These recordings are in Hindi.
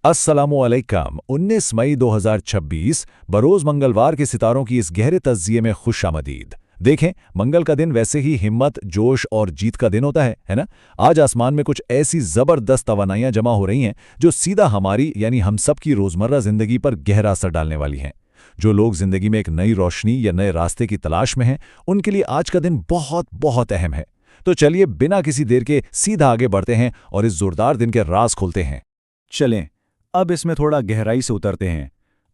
अस्सलामुअलैकुम। 19 मई 2026 बरोज मंगलवार के सितारों की इस गहरे तज्जिये में खुशामदीद। देखें, मंगल का दिन वैसे ही हिम्मत, जोश और जीत का दिन होता है ना। आज आसमान में कुछ ऐसी जबरदस्त तवानाइयां जमा हो रही हैं जो सीधा हमारी यानी हम सब की रोजमर्रा जिंदगी पर गहरा असर डालने वाली हैं। जो लोग जिंदगी में एक नई रोशनी या नए रास्ते की तलाश में हैं, उनके लिए आज का दिन बहुत बहुत अहम है। तो चलिए बिना किसी देर के सीधा आगे बढ़ते हैं और इस जोरदार दिन के राज खोलते हैं। चलें, अब इसमें थोड़ा गहराई से उतरते हैं।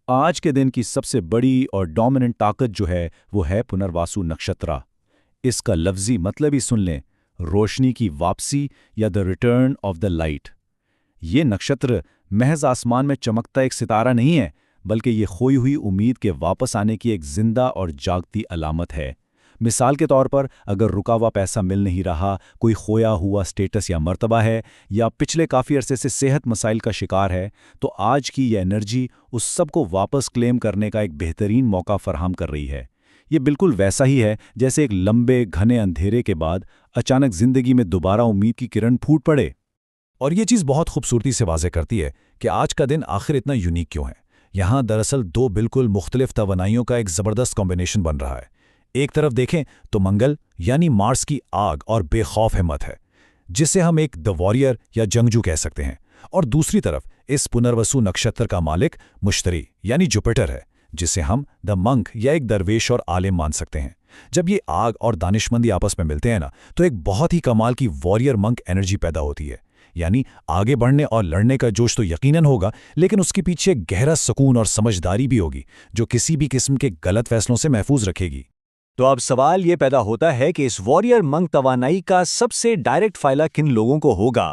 आज के दिन की सबसे बड़ी और डोमिनेंट ताकत जो है वो है पुनर्वासु नक्षत्र। इसका लफ्जी मतलब ही सुन लें, रोशनी की वापसी या the return of the light. ये नक्षत्र महज आसमान में चमकता एक सितारा नहीं है, बल्कि ये खोई हुई उम्मीद के वापस आने की एक जिंदा और जागती अलामत है। मिसाल के तौर पर अगर रुका हुआ पैसा मिल नहीं रहा, कोई खोया हुआ स्टेटस या मर्तबा है, या पिछले काफ़ी अरसे से सेहत मसाइल का शिकार है, तो आज की यह एनर्जी उस सब को वापस क्लेम करने का एक बेहतरीन मौका फराहम कर रही है। ये बिल्कुल वैसा ही है जैसे एक लंबे घने अंधेरे के बाद अचानक जिंदगी में दोबारा उम्मीद की किरण फूट पड़े। और ये चीज़ बहुत खूबसूरती से वाज़े करती है कि आज का दिन आखिर इतना यूनिक क्यों है। यहाँ दरअसल दो बिल्कुल मुख्तलिफ तवानाइयों का एक ज़बरदस्त कॉम्बिनेशन बन रहा है। एक तरफ देखें तो मंगल यानी मार्स की आग और बेखौफ हिम्मत है, जिसे हम एक द वॉरियर या जंगजू कह सकते हैं। और दूसरी तरफ इस पुनर्वसु नक्षत्र का मालिक मुश्तरी यानी जुपिटर है, जिसे हम द मंक या एक दरवेश और आलिम मान सकते हैं। जब ये आग और दानिशमंदी आपस में मिलते हैं ना, तो एक बहुत ही कमाल की वॉरियर मंक एनर्जी पैदा होती है। यानी आगे बढ़ने और लड़ने का जोश तो यकीनन होगा, लेकिन उसके पीछे गहरा सुकून और समझदारी भी होगी जो किसी भी किस्म के गलत फैसलों से महफूज रखेगी। तो अब सवाल ये पैदा होता है कि इस वॉरियर मंक तवानाई का सबसे डायरेक्ट फायदा किन लोगों को होगा।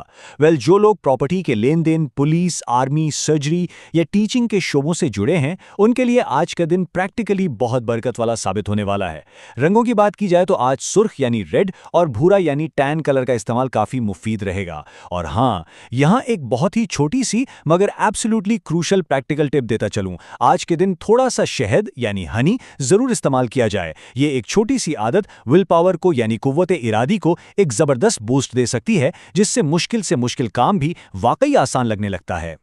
जो लोग प्रॉपर्टी के लेन देन, पुलिस, आर्मी, सर्जरी या टीचिंग के शोबों से जुड़े हैं, उनके लिए आज का दिन प्रैक्टिकली बहुत बरकत वाला साबित होने वाला है। रंगों की बात की जाए तो आज सुर्ख यानी रेड और भूरा यानी टैन कलर का इस्तेमाल काफी मुफीद रहेगा। और हाँ, यहाँ एक बहुत ही छोटी सी मगर एब्सोल्युटली क्रूशल प्रैक्टिकल टिप देता चलूं। आज के दिन थोड़ा सा शहद यानी हनी जरूर इस्तेमाल किया जाए। ये एक छोटी सी आदत विल पावर को यानी कुव्वत इरादी को एक जबरदस्त बूस्ट दे सकती है, जिससे मुश्किल से मुश्किल काम भी वाकई आसान लगने लगता है।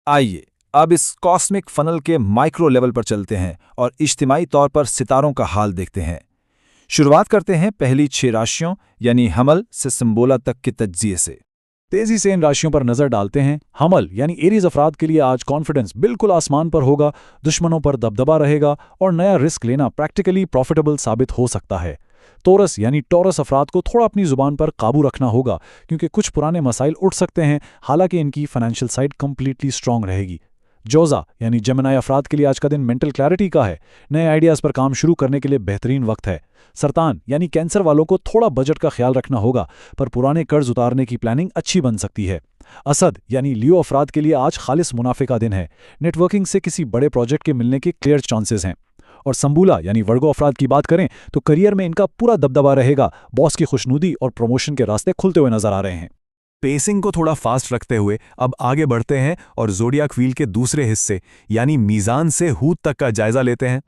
आइए अब इस कॉस्मिक फनल के माइक्रो लेवल पर चलते हैं और इज्तिमाई तौर पर सितारों का हाल देखते हैं। शुरुआत करते हैं पहली 6 राशियों यानी हमल से संबोला तक के तज्जिए से। तेजी से इन राशियों पर नजर डालते हैं। हमल यानी एरीज अफराद के लिए आज कॉन्फिडेंस बिल्कुल आसमान पर होगा, दुश्मनों पर दबदबा रहेगा और नया रिस्क लेना प्रैक्टिकली प्रॉफिटेबल साबित हो सकता है। तोरस यानी टॉरस अफराद को थोड़ा अपनी जुबान पर काबू रखना होगा, क्योंकि कुछ पुराने मसाइल उठ सकते हैं, हालांकि इनकी फाइनेंशियल साइड कंप्लीटली स्ट्रांग रहेगी। जोजा यानी जेमिनाई अफराद के लिए आज का दिन मेंटल क्लैरिटी का है, नए आइडियाज़ पर काम शुरू करने के लिए बेहतरीन वक्त है। सरतान यानी कैंसर वालों को थोड़ा बजट का ख्याल रखना होगा, पर पुराने कर्ज उतारने की प्लानिंग अच्छी बन सकती है। असद यानी लियो अफराद के लिए आज खालिस मुनाफे का दिन है, नेटवर्किंग से किसी बड़े प्रोजेक्ट के मिलने के क्लियर चांसेस हैं। और संबुला यानी वर्गो अफराद की बात करें तो करियर में इनका पूरा दबदबा रहेगा, बॉस की खुशनुदी और प्रमोशन के रास्ते खुलते हुए नजर आ रहे हैं। पेसिंग को थोड़ा फास्ट रखते हुए अब आगे बढ़ते हैं और ज़ोडियाक व्हील के दूसरे हिस्से यानी मीज़ान से हूत तक का जायजा लेते हैं।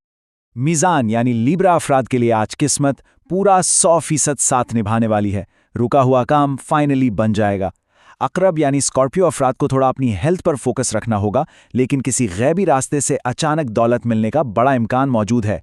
मीज़ान यानी लीब्रा अफराद के लिए आज किस्मत पूरा 100% साथ निभाने वाली है। रुका हुआ काम फाइनली बन जाएगा। अकरब यानी स्कॉर्पियो अफराद को थोड़ा अपनी हेल्थ पर फोकस रखना होगा, लेकिन किसी गैबी रास्ते से अचानक दौलत मिलने का बड़ा इम्कान मौजूद है।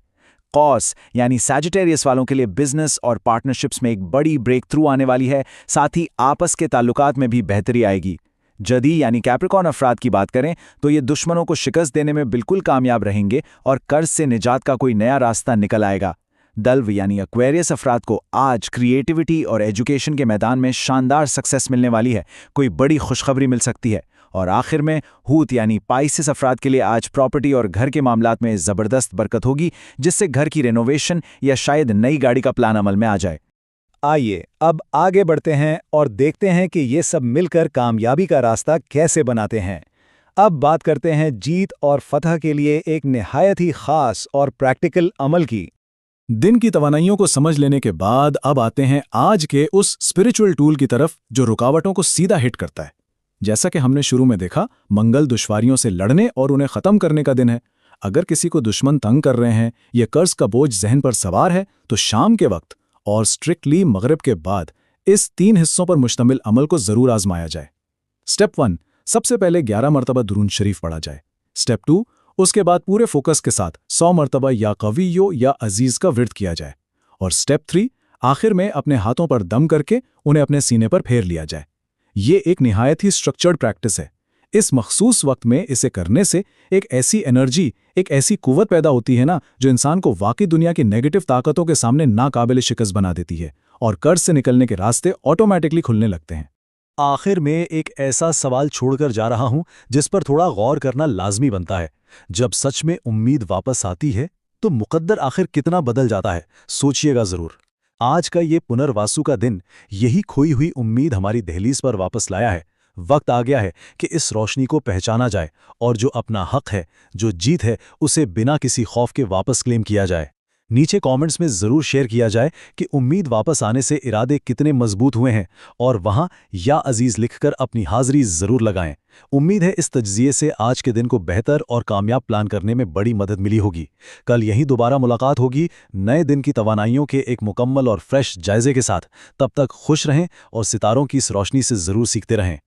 कॉस यानी सैजिटेरियस वालों के लिए बिजनेस और पार्टनरशिप्स में एक बड़ी ब्रेक थ्रू आने वाली है, साथ ही आपस के ताल्लुकात में भी बेहतरी आएगी। जदी यानी कैप्रिकॉर्न अफराद की बात करें तो ये दुश्मनों को शिकस्त देने में बिल्कुल कामयाब रहेंगे और कर्ज से निजात का कोई नया रास्ता निकल आएगा। दल्व यानी एक्वेरियस अफराद को आज क्रिएटिविटी और एजुकेशन के मैदान में शानदार सक्सेस मिलने वाली है, कोई बड़ी खुशखबरी मिल सकती है। और आखिर में हूत यानी पाइसिस अफराद के लिए आज प्रॉपर्टी और घर के मामलात में ज़बरदस्त बरकत होगी, जिससे घर की रेनोवेशन या शायद नई गाड़ी का प्लान अमल में आ जाए। आइए अब आगे बढ़ते हैं और देखते हैं कि ये सब मिलकर कामयाबी का रास्ता कैसे बनाते हैं। अब बात करते हैं जीत और फतह के लिए एक निहायत ही खास और प्रैक्टिकल अमल की। दिन की तवानाइयों को समझ लेने के बाद अब आते हैं आज के उस स्पिरिचुअल टूल की तरफ जो रुकावटों को सीधा हिट करता है। जैसा कि हमने शुरू में देखा, मंगल दुश्वारियों से लड़ने और उन्हें खत्म करने का दिन है। अगर किसी को दुश्मन तंग कर रहे हैं, ये कर्ज का बोझ जहन पर सवार है, तो शाम के वक्त और स्ट्रिक्टली मगरिब के बाद इस 3 हिस्सों पर मुश्तमिल अमल को जरूर आजमाया जाए। स्टेप 1, सबसे पहले 11 मरतबा दुरूद शरीफ पढ़ा जाए। स्टेप 2, उसके बाद पूरे फोकस के साथ 100 मरतबा या कवियो या अजीज का विर्द किया जाए। और स्टेप 3, आखिर में अपने हाथों पर दम करके उन्हें अपने सीने पर फेर लिया जाए। ये एक निहायत ही स्ट्रक्चर्ड प्रैक्टिस है। इस मखसूस वक्त में इसे करने से एक ऐसी एनर्जी, एक ऐसी कुव्वत पैदा होती है ना, जो इंसान को वाकई दुनिया की नेगेटिव ताकतों के सामने नाकाबिल शिकस्त बना देती है और कर्ज से निकलने के रास्ते ऑटोमेटिकली खुलने लगते हैं। आखिर में एक ऐसा सवाल छोड़कर जा रहा हूं जिस पर थोड़ा गौर करना लाजमी बनता है। जब सच में उम्मीद वापस आती है तो मुकद्दर आखिर कितना बदल जाता है, सोचिएगा जरूर। आज का ये पुनर्वासु का दिन यही खोई हुई उम्मीद हमारी दहलीज पर वापस लाया है। वक्त आ गया है कि इस रोशनी को पहचाना जाए और जो अपना हक है, जो जीत है, उसे बिना किसी खौफ के वापस क्लेम किया जाए। नीचे कमेंट्स में ज़रूर शेयर किया जाए कि उम्मीद वापस आने से इरादे कितने मजबूत हुए हैं, और वहाँ या अजीज़ लिखकर अपनी हाज़िरी ज़रूर लगाएं। उम्मीद है इस तज्ज़िये से आज के दिन को बेहतर और कामयाब प्लान करने में बड़ी मदद मिली होगी। कल यहीं दोबारा मुलाकात होगी नए दिन की तवानाइयों के एक मुकम्मल और फ्रेश जायज़े के साथ। तब तक खुश रहें और सितारों की इस रोशनी से ज़रूर सीखते रहें।